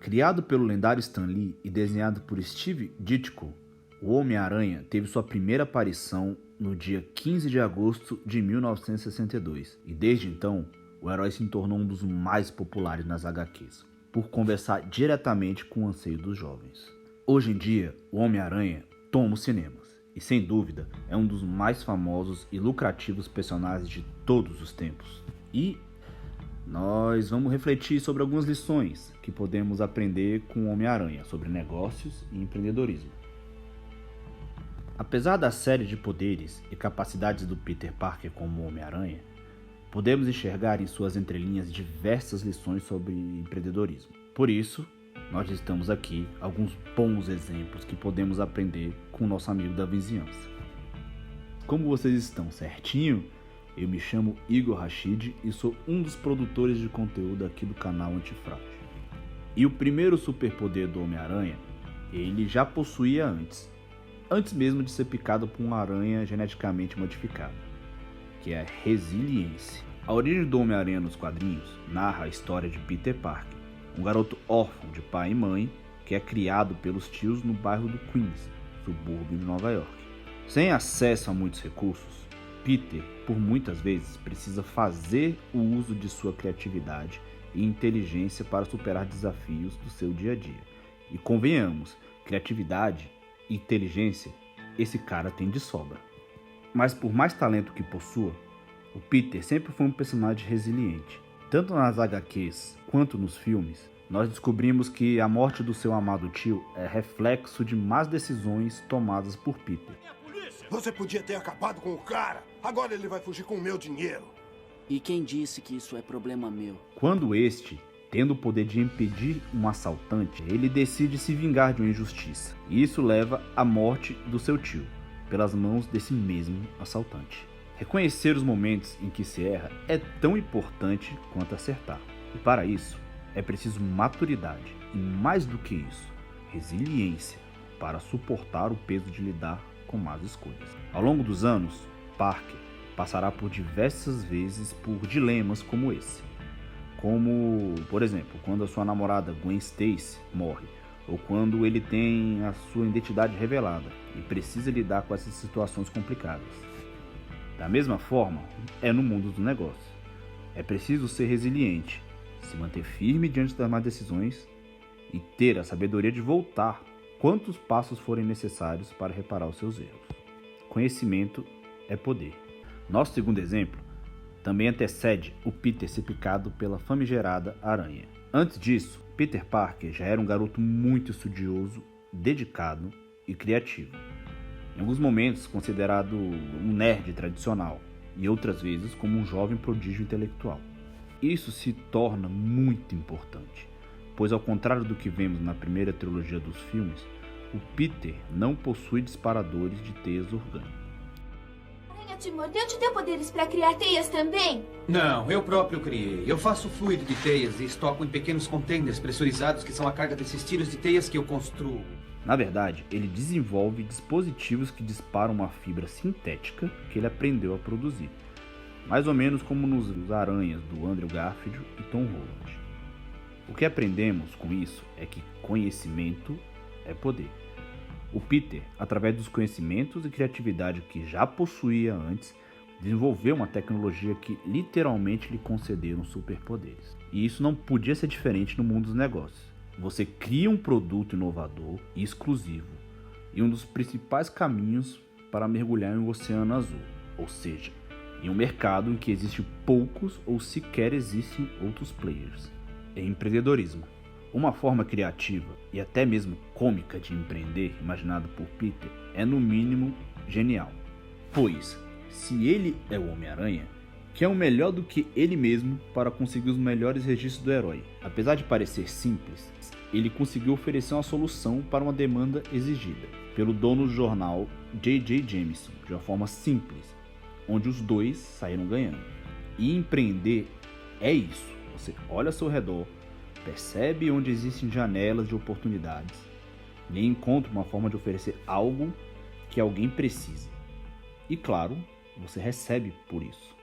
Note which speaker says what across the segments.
Speaker 1: Criado pelo lendário Stan Lee e desenhado por Steve Ditko, o Homem-Aranha teve sua primeira aparição no dia 15 de agosto de 1962 e desde então o herói se tornou um dos mais populares nas HQs, por conversar diretamente com o anseio dos jovens. Hoje em dia, o Homem-Aranha toma os cinemas e sem dúvida é um dos mais famosos e lucrativos personagens de todos os tempos. E nós vamos refletir sobre algumas lições que podemos aprender com o Homem-Aranha sobre negócios e empreendedorismo. Apesar da série de poderes e capacidades do Peter Parker como Homem-Aranha, podemos enxergar em suas entrelinhas diversas lições sobre empreendedorismo. Por isso, nós listamos aqui alguns bons exemplos que podemos aprender com o nosso amigo da vizinhança. Como vocês estão, certinho? Eu me chamo Igor Rashid e sou um dos produtores de conteúdo aqui do canal Antifraude. E o primeiro superpoder do Homem-Aranha, ele já possuía antes mesmo de ser picado por uma aranha geneticamente modificada, que é a resiliência. A origem do Homem-Aranha nos quadrinhos narra a história de Peter Parker, um garoto órfão de pai e mãe que é criado pelos tios no bairro do Queens, subúrbio de Nova York. Sem acesso a muitos recursos, Peter, por muitas vezes, precisa fazer o uso de sua criatividade e inteligência para superar desafios do seu dia a dia. E convenhamos, criatividade e inteligência, esse cara tem de sobra. Mas por mais talento que possua, o Peter sempre foi um personagem resiliente. Tanto nas HQs quanto nos filmes, nós descobrimos que a morte do seu amado tio é reflexo de más decisões tomadas por Peter.
Speaker 2: Você podia ter acabado com o cara. Agora ele vai fugir com o meu dinheiro.
Speaker 3: E quem disse que isso é problema meu?
Speaker 1: Quando este, tendo o poder de impedir um assaltante, ele decide se vingar de uma injustiça. E isso leva à morte do seu tio, pelas mãos desse mesmo assaltante. Reconhecer os momentos em que se erra é tão importante quanto acertar. E para isso, é preciso maturidade. E mais do que isso, resiliência para suportar o peso de lidar com más escolhas. Ao longo dos anos, Parker passará por diversas vezes por dilemas como esse. Como, por exemplo, quando a sua namorada Gwen Stacy morre, ou quando ele tem a sua identidade revelada e precisa lidar com essas situações complicadas. Da mesma forma, é no mundo dos negócios. É preciso ser resiliente, se manter firme diante das más decisões e ter a sabedoria de voltar quantos passos forem necessários para reparar os seus erros. Conhecimento é poder. Nosso segundo exemplo também antecede o Peter ser picado pela famigerada aranha. Antes disso, Peter Parker já era um garoto muito estudioso, dedicado e criativo. Em alguns momentos considerado um nerd tradicional e outras vezes como um jovem prodígio intelectual. Isso se torna muito importante, pois ao contrário do que vemos na primeira trilogia dos filmes, o Peter não possui disparadores de teias orgânicas.
Speaker 4: A aranha te mordeu, te deu poderes para criar teias também?
Speaker 5: Não, eu próprio criei. Eu faço fluido de teias e estoco em pequenos containers pressurizados que são a carga desses tiros de teias que eu construo.
Speaker 1: Na verdade, ele desenvolve dispositivos que disparam uma fibra sintética que ele aprendeu a produzir, mais ou menos como nos Aranhas do Andrew Garfield e Tom Holland. O que aprendemos com isso é que conhecimento é poder. O Peter, através dos conhecimentos e criatividade que já possuía antes, desenvolveu uma tecnologia que literalmente lhe concederam superpoderes. E isso não podia ser diferente no mundo dos negócios. Você cria um produto inovador e exclusivo, e um dos principais caminhos para mergulhar em um oceano azul, ou seja, em um mercado em que existem poucos ou sequer existem outros players. Em empreendedorismo, uma forma criativa e até mesmo cômica de empreender, imaginado por Peter, é no mínimo genial. Pois, se ele é o Homem-Aranha, que é o melhor do que ele mesmo para conseguir os melhores registros do herói. Apesar de parecer simples, ele conseguiu oferecer uma solução para uma demanda exigida pelo dono do jornal J.J. Jameson, de uma forma simples, onde os dois saíram ganhando. E empreender é isso. Você olha ao seu redor, percebe onde existem janelas de oportunidades e encontra uma forma de oferecer algo que alguém precisa. E claro, você recebe por isso.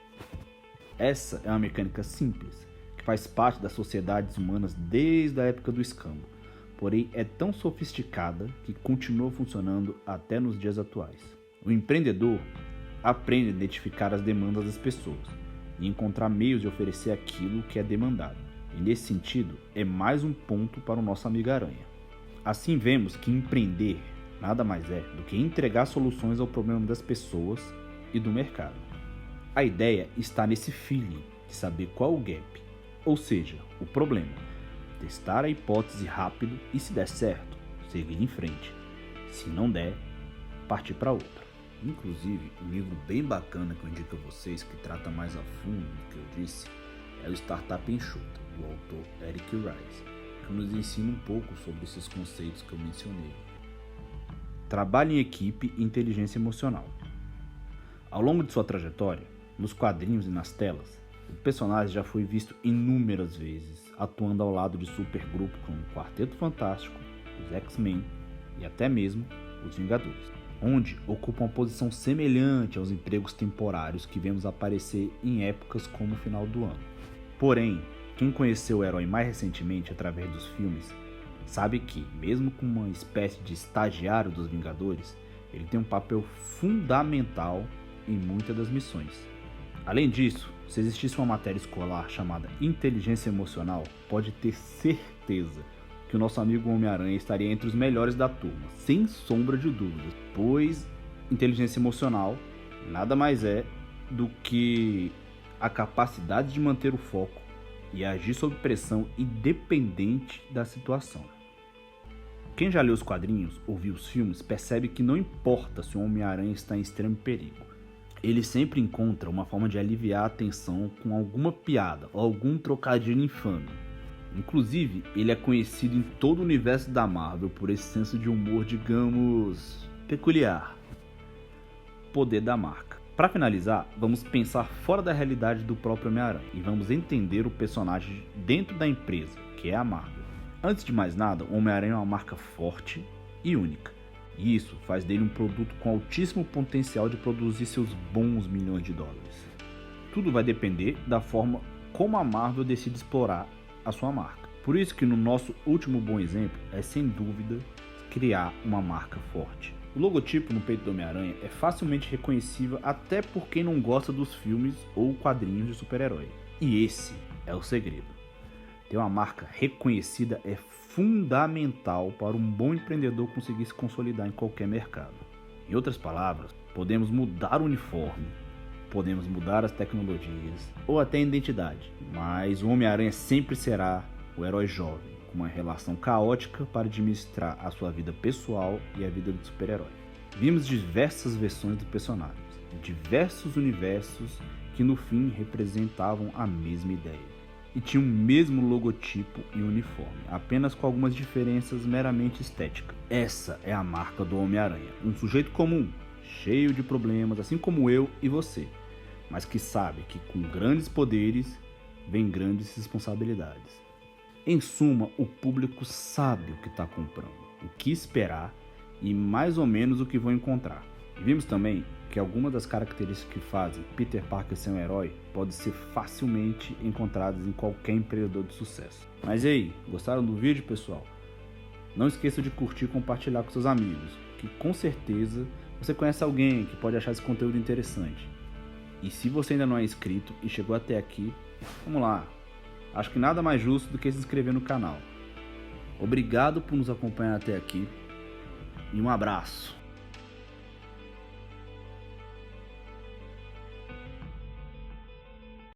Speaker 1: Essa é uma mecânica simples, que faz parte das sociedades humanas desde a época do escambo, porém é tão sofisticada que continua funcionando até nos dias atuais. O empreendedor aprende a identificar as demandas das pessoas e encontrar meios de oferecer aquilo que é demandado. E nesse sentido, é mais um ponto para o nosso amigo Aranha. Assim vemos que empreender nada mais é do que entregar soluções ao problema das pessoas e do mercado. A ideia está nesse feeling de saber qual o gap, ou seja, o problema, testar a hipótese rápido e, se der certo, seguir em frente. Se não der, partir para outra. Inclusive, um livro bem bacana que eu indico a vocês, que trata mais a fundo do que eu disse, é o Startup Enxuta, do autor Eric Ries, que nos ensina um pouco sobre esses conceitos que eu mencionei. Trabalho em equipe e inteligência emocional. Ao longo de sua trajetória, nos quadrinhos e nas telas, o personagem já foi visto inúmeras vezes, atuando ao lado de supergrupos como o Quarteto Fantástico, os X-Men e até mesmo os Vingadores, onde ocupa uma posição semelhante aos empregos temporários que vemos aparecer em épocas como o final do ano. Porém, quem conheceu o herói mais recentemente através dos filmes, sabe que, mesmo como uma espécie de estagiário dos Vingadores, ele tem um papel fundamental em muitas das missões. Além disso, se existisse uma matéria escolar chamada Inteligência Emocional, pode ter certeza que o nosso amigo Homem-Aranha estaria entre os melhores da turma, sem sombra de dúvidas, pois inteligência emocional nada mais é do que a capacidade de manter o foco e agir sob pressão independente da situação. Quem já leu os quadrinhos ou viu os filmes percebe que não importa se o Homem-Aranha está em extremo perigo, ele sempre encontra uma forma de aliviar a tensão com alguma piada ou algum trocadilho infame. Inclusive, ele é conhecido em todo o universo da Marvel por esse senso de humor, digamos, peculiar. Poder da marca. Para finalizar, vamos pensar fora da realidade do próprio Homem-Aranha e vamos entender o personagem dentro da empresa, que é a Marvel. Antes de mais nada, o Homem-Aranha é uma marca forte e única. E isso faz dele um produto com altíssimo potencial de produzir seus bons milhões de dólares. Tudo vai depender da forma como a Marvel decide explorar a sua marca. Por isso que no nosso último bom exemplo é sem dúvida criar uma marca forte. O logotipo no peito do Homem-Aranha é facilmente reconhecível até por quem não gosta dos filmes ou quadrinhos de super-herói. E esse é o segredo. Ter uma marca reconhecida é fundamental para um bom empreendedor conseguir se consolidar em qualquer mercado. Em outras palavras, podemos mudar o uniforme, podemos mudar as tecnologias ou até a identidade, mas o Homem-Aranha sempre será o herói jovem, com uma relação caótica para administrar a sua vida pessoal e a vida do super-herói. Vimos diversas versões do personagem, diversos universos que no fim representavam a mesma ideia e tinham o mesmo logotipo e uniforme, apenas com algumas diferenças meramente estéticas. Essa é a marca do Homem-Aranha, um sujeito comum, cheio de problemas, assim como eu e você, mas que sabe que com grandes poderes vem grandes responsabilidades. Em suma, o público sabe o que está comprando, o que esperar e mais ou menos o que vão encontrar. E vimos também que algumas das características que fazem Peter Parker ser um herói podem ser facilmente encontradas em qualquer empreendedor de sucesso. Mas e aí, gostaram do vídeo, pessoal? Não esqueça de curtir e compartilhar com seus amigos, que com certeza você conhece alguém que pode achar esse conteúdo interessante. E se você ainda não é inscrito e chegou até aqui, vamos lá. Acho que nada mais justo do que se inscrever no canal. Obrigado por nos acompanhar até aqui e um abraço.